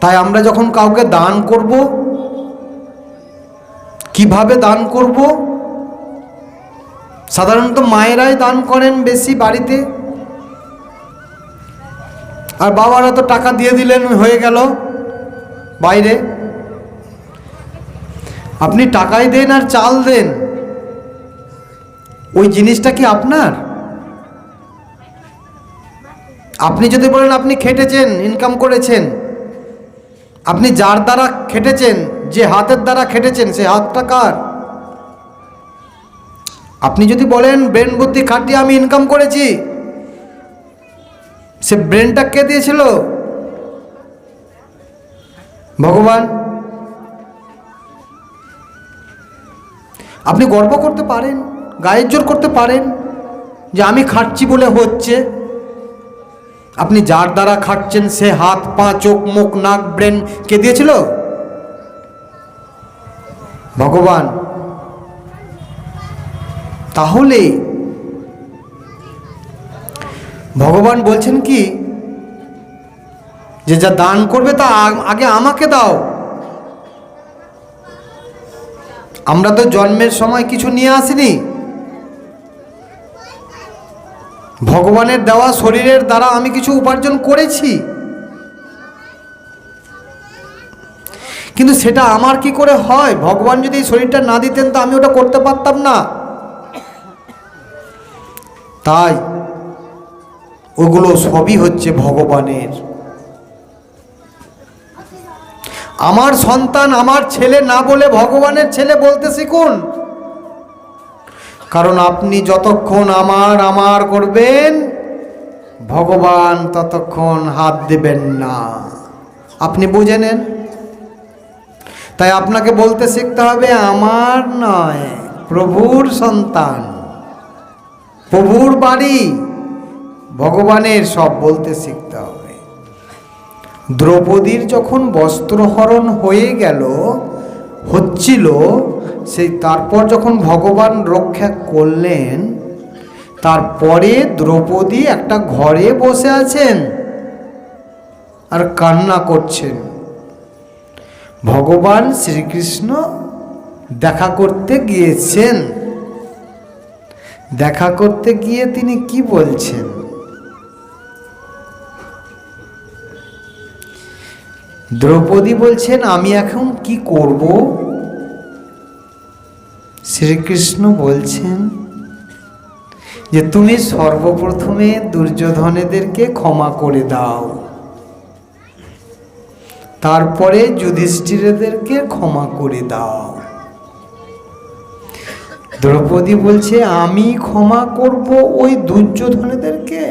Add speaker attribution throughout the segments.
Speaker 1: তাই আমরা যখন কাউকে দান করব, কিভাবে দান করব? সাধারণত মায়েরাই দান করেন বেশি বাড়িতে, আর বাবারা তো টাকা দিয়ে দিলেন, হয়ে গেল বাইরে। আপনি টাকাই দেন আর চাল দেন, ওই জিনিসটা কি আপনার? আপনি যদি বলেন আপনি খেটেছেন, ইনকাম করেছেন, আপনি যার দ্বারা খেটেছেন, যে হাতের দ্বারা খেটেছেন, সে হাতটা কার? আপনি যদি বলেন ব্রেন বুদ্ধি খাটিয়ে আমি ইনকাম করেছি, সে ব্রেনটা কে দিয়েছিল? ভগবান। আপনি গর্ব করতে পারেন, গায়ের জোর করতে পারেন যে আমি খাটছি বলে হচ্ছে। আপনি যার দ্বারা খাটছেন সে হাত, পা, চোখ, মুখ, নাক, ব্রেন কে দিয়েছিল? ভগবান। তাহলে ভগবান বলছেন কি, যে যা দান করবে তা আগে আমাকে দাও। আমরা তো জন্মের সময় কিছু নিয়ে আসিনি, ভগবানের দেওয়া শরীরের দ্বারা আমি কিছু উপার্জন করেছি, কিন্তু সেটা আমার কি করে হয়? ভগবান যদি এই শরীরটা না দিতেন তো আমি ওটা করতে পারতাম না। তাই ওগুলো সবই হচ্ছে ভগবানের। আমার সন্তান, আমার ছেলে না বলে ভগবানের ছেলে বলতে শিখুন। কারণ আপনি যতক্ষণ আমার আমার করবেন, ভগবান ততক্ষণ হাত দেবেন না। আপনি বুঝে নেন। তাই আপনাকে বলতে শিখতে হবে আমার নয়, প্রভুর সন্তান, প্রভুর বাড়ি, ভগবানের সব বলতে শিখতে হবে। দ্রৌপদীর যখন বস্ত্রহরণ হয়ে গেল, হচ্ছিল, সেই তারপর যখন ভগবান রক্ষা করলেন, তারপরে দ্রৌপদী একটা ঘরে বসে আছেন আর কান্না করছেন। ভগবান শ্রীকৃষ্ণ দেখা করতে গিয়েছেন। দেখা করতে গিয়ে তিনি কি বলছেন? দ্রৌপদী বলছেন আমি এখন কি করব? শ্রীকৃষ্ণ বলছেন যে তুমি সর্বপ্রথমে দুর্যোধনেদেরকে ক্ষমা করে দাও, তারপরে যুধিষ্ঠিরদেরকে ক্ষমা করে দাও। দ্রৌপদী বলছে আমি ক্ষমা করব ওই দুর্যোধনেদেরকে?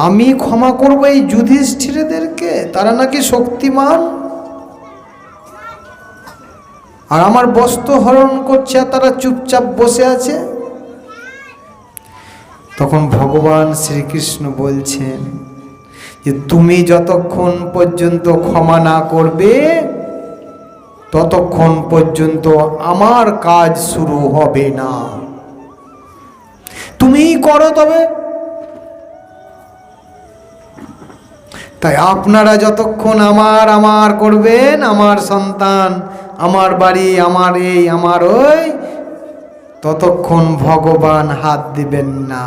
Speaker 1: আমি ক্ষমা করব এই যুধিষ্ঠিরদেরকে? তারা নাকি শক্তিমান, আর আমার বস্ত্র হরণ করছে আর তারা চুপচাপ বসে আছে। তখন ভগবান শ্রীকৃষ্ণ বলছেন যে তুমি যতক্ষণ পর্যন্ত ক্ষমা না করবে ততক্ষণ পর্যন্ত আমার কাজ শুরু হবে না। তুমিই করো তবে। তাই আপনারা যতক্ষণ আমার আমার করবেন, আমার সন্তান, আমার বাড়ি, আমার এই, আমার ওই, ততক্ষণ ভগবান হাত দিবেন না।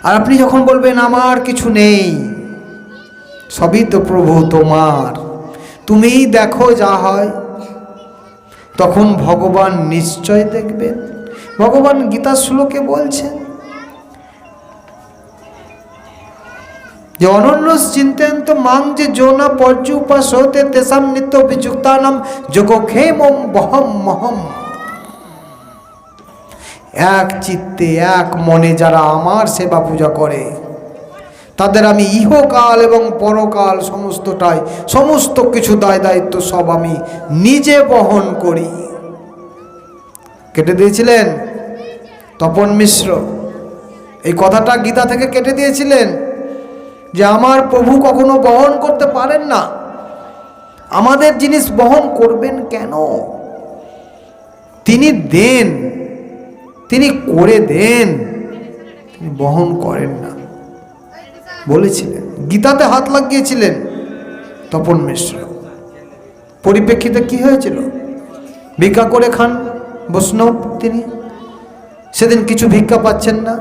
Speaker 1: আর আপনি যখন বলবেন আমার কিছু নেই, সবই তো প্রভু তোমার, তুমিই দেখো যা হয়, তখন ভগবান নিশ্চয় দেখবেন। ভগবান গীতা শ্লোকে বলছেন যে অনন্য চিন্তয়ন্ত মাং যে যোনা পর্যুপাসতে তেসাম নিত্য অভিযুক্তানাম যোগক্ষেমম বহম মহম। এক চিত্তে এক মনে যারা আমার সেবা পূজা করে, তাদের আমি ইহকাল এবং পরকাল সমস্তটাই, সমস্ত কিছু দায় দায়িত্ব সব আমি নিজে বহন করি। কেটে দিয়েছিলেন তপন মিশ্র, এই কথাটা গীতা থেকে কেটে দিয়েছিলেন যে আমার প্রভু কখনো বহন করতে পারেন না, আমাদের জিনিস বহন করবেন কেন? তিনি দেন, তিনি করে দেন, তিনি বহন করেন না বলেছিলেন, গীতাতে হাত লাগিয়েছিলেন। তপন মিশ্র। পরিপ্রেক্ষিতে কি হয়েছিল? ভিক্ষা করে খান বৈষ্ণব তিনি, সেদিন কিছু ভিক্ষা পাচ্ছেন না,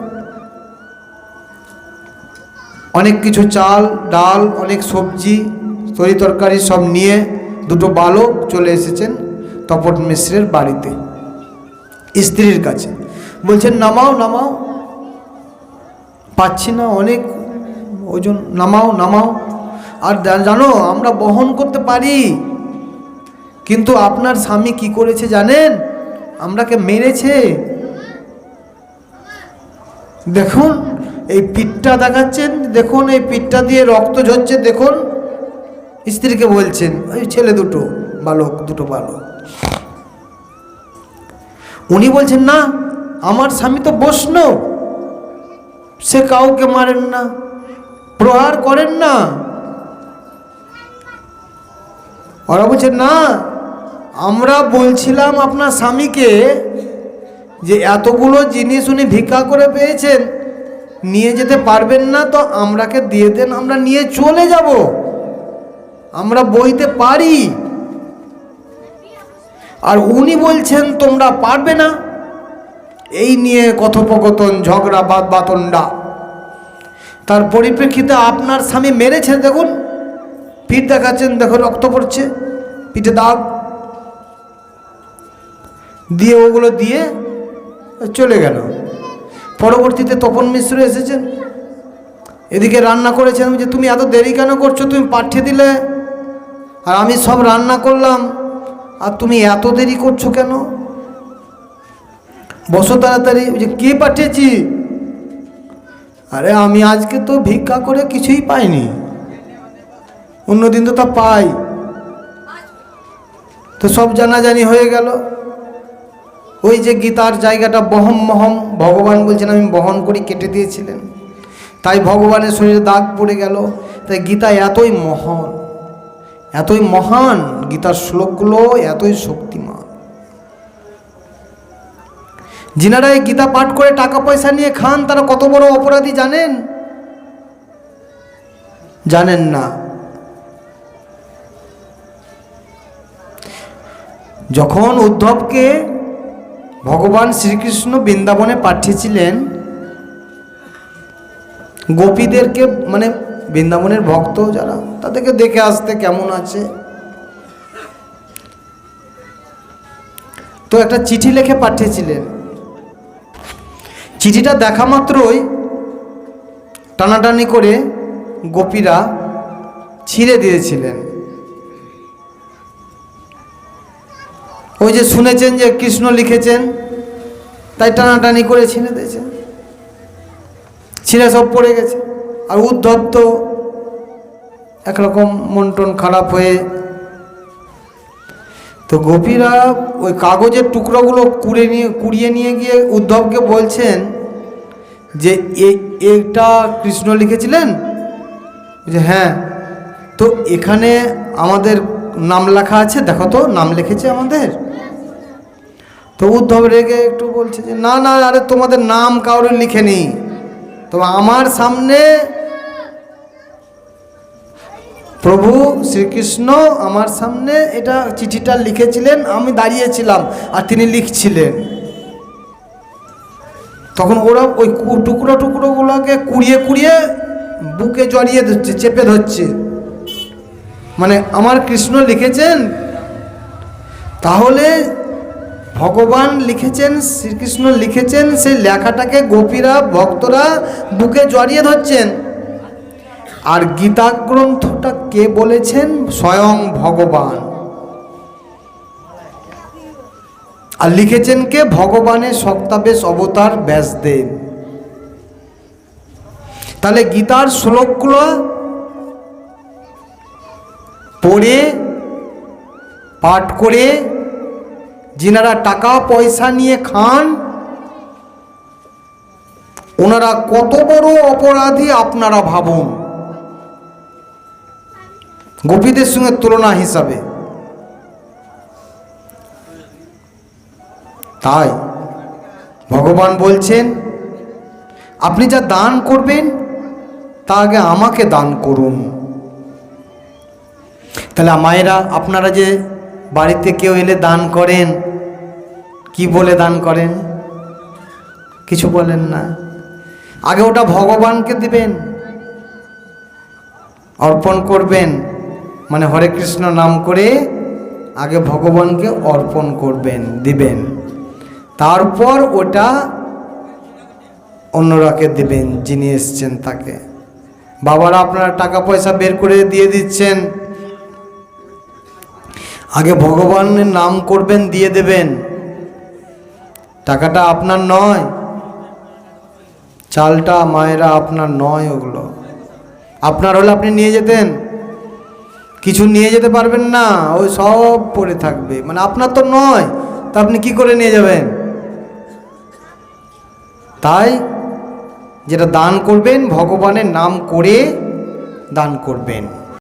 Speaker 1: অনেক কিছু চাল ডাল অনেক সবজি তরি তরকারি সব নিয়ে দুটো বালক চলে এসেছেন তপন মিশ্রের বাড়িতে স্ত্রীর কাছে। বলছেন নামাও নামাও, পাচ্ছি না, অনেক ওজন, নামাও নামাও। আর জানো আমরা বহন করতে পারি, কিন্তু আপনার স্বামী কি করেছে জানেন? আমরাকে মেরেছে। দেখুন এই পিঠটা দেখাচ্ছেন, দেখুন এই পিঠটা দিয়ে রক্ত ঝরছে, দেখুন। স্ত্রীকে বলছেন, ওই ছেলে দুটো বালক, দুটো বালক। উনি বলছেন না, আমার স্বামী তো বৈষ্ণব, সে কাউকে মারেন না, প্রহার করেন না। ওরা বলছেন না, আমরা বলছিলাম আপনার স্বামীকে যে এতগুলো জিনিস উনি ভিক্ষা করে পেয়েছেন, নিয়ে যেতে পারবেন না তো আমরাকে দিয়ে দেন, আমরা নিয়ে চলে যাব, আমরা বইতে পারি। আর উনি বলছেন তোমরা পারবে না। এই নিয়ে কথোপকথন, ঝগড়া, বাতন্ডা। তার পরিপ্রেক্ষিতে আপনার স্বামী মেরেছে, দেখুন পিঠ দেখাচ্ছেন, দেখো রক্ত পড়ছে, পিঠে দাগ দিয়ে, ওগুলো দিয়ে চলে গেল। পরবর্তীতে তপন মিশ্র এসেছেন, এদিকে রান্না করেছেন, যে তুমি এত দেরি কেন করছো, তুমি পাঠিয়ে দিলে আর আমি সব রান্না করলাম, আর তুমি এত দেরি করছো কেন, বসো তাড়াতাড়ি। যে কে পাঠিয়েছি? আরে আমি আজকে তো ভিক্ষা করে কিছুই পাইনি, অন্যদিন তো তা পাই। তো সব জানাজানি হয়ে গেল। ওই যে গীতার জায়গাটা বহম মহম, ভগবান বলছেন আমি বহন করি, কেটে দিয়েছিলেন, তাই ভগবানের শরীরে দাগ পড়ে গেল। তাই গীতা এতই মহান, এতই মহান, গীতার শ্লোকগুলো এতই শক্তিমান। যিনারা এই গীতা পাঠ করে টাকা পয়সা নিয়ে খান, তারা কত বড় অপরাধী জানেন? জানেন না। যখন উদ্ধবকে ভগবান শ্রীকৃষ্ণ বৃন্দাবনে পাঠিয়েছিলেন, গোপীদেরকে মানে বৃন্দাবনের ভক্ত যারা, তাদেরকে দেখে আসতে কেমন আছে, তো একটা চিঠি লিখে পাঠিয়েছিলেন। চিঠিটা দেখা মাত্রই টানাটানি করে গোপীরা ছিঁড়ে দিয়েছিলেন। ওই যে শুনেছেন যে কৃষ্ণ লিখেছেন, তাই টানাটানি করে ছিঁড়ে দিয়েছেন, ছিঁড়ে সব পড়ে গেছে। আর উদ্ধব তো একরকম মন টন খারাপ হয়ে, তো গোপীরা ওই কাগজের টুকরোগুলো কুড়িয়ে নিয়ে গিয়ে উদ্ধবকে বলছেন যে এটা কৃষ্ণ লিখেছিলেন? যে হ্যাঁ। তো এখানে আমাদের নাম লেখা আছে, দেখো তো নাম লিখেছে আমাদের। তো উদ্ধব রেগে একটু বলছে যে না না, আরে তোমাদের নাম কাউরে লিখে নেই, তো আমার সামনে প্রভু শ্রীকৃষ্ণ আমার সামনে এটা চিঠিটা লিখেছিলেন, আমি দাঁড়িয়েছিলাম আর তিনি লিখছিলেন। তখন ওরা ওই টুকরো টুকরোগুলোকে কুড়িয়ে কুড়িয়ে বুকে জড়িয়ে ধরছে, চেপে ধরছে, মানে আমার কৃষ্ণ লিখেছেন, তাহলে ভগবান লিখেছেন, শ্রীকৃষ্ণ লিখেছেন, সেই লেখাটাকে গোপীরা ভক্তরা বুকে জড়িয়ে ধরছেন। আর গীতা গ্রন্থটা কে বলেছেন? স্বয়ং ভগবান। আর লিখেছেন কে? ভগবানের সত্তাবেশ অবতার ব্যাসদেব। তাহলে গীতার শ্লোকগুলো পড়ে পাঠ করে যিনারা টাকা পয়সা নিয়ে খান, ওনারা কত বড় অপরাধী আপনারা ভাবুন, গোপীদের সঙ্গে তুলনা হিসাবে। তাই ভগবান বলছেন আপনি যা দান করবেন তা আগে আমাকে দান করুন। তাহলে মায়েরা, আপনারা যে বাড়িতে কেউ এলে দান করেন, কি বলে দান করেন? কিছু বলেন না, আগে ওটা ভগবানকে দিবেন, অর্পণ করবেন। মানে হরে কৃষ্ণ নাম করে আগে ভগবানকে অর্পণ করবেন, দিবেন, তারপর ওটা অন্যরাকে দেবেন যিনি এসছেন তাকে। বাবারা আপনারা টাকা পয়সা বের করে দিয়ে দিচ্ছেন, আগে ভগবানের নাম করবেন, দিয়ে দেবেন। টাকাটা আপনার নয়, চালটা মায়েরা আপনার নয়, ওগুলো আপনার হলে আপনি নিয়ে যেতেন, কিছু নিয়ে যেতে পারবেন না, ওই সব পড়ে থাকবে। মানে আপনার তো নয়, তা আপনি কি করে নিয়ে যাবেন? তাই যেটা দান করবেন ভগবানের নাম করে দান করবেন।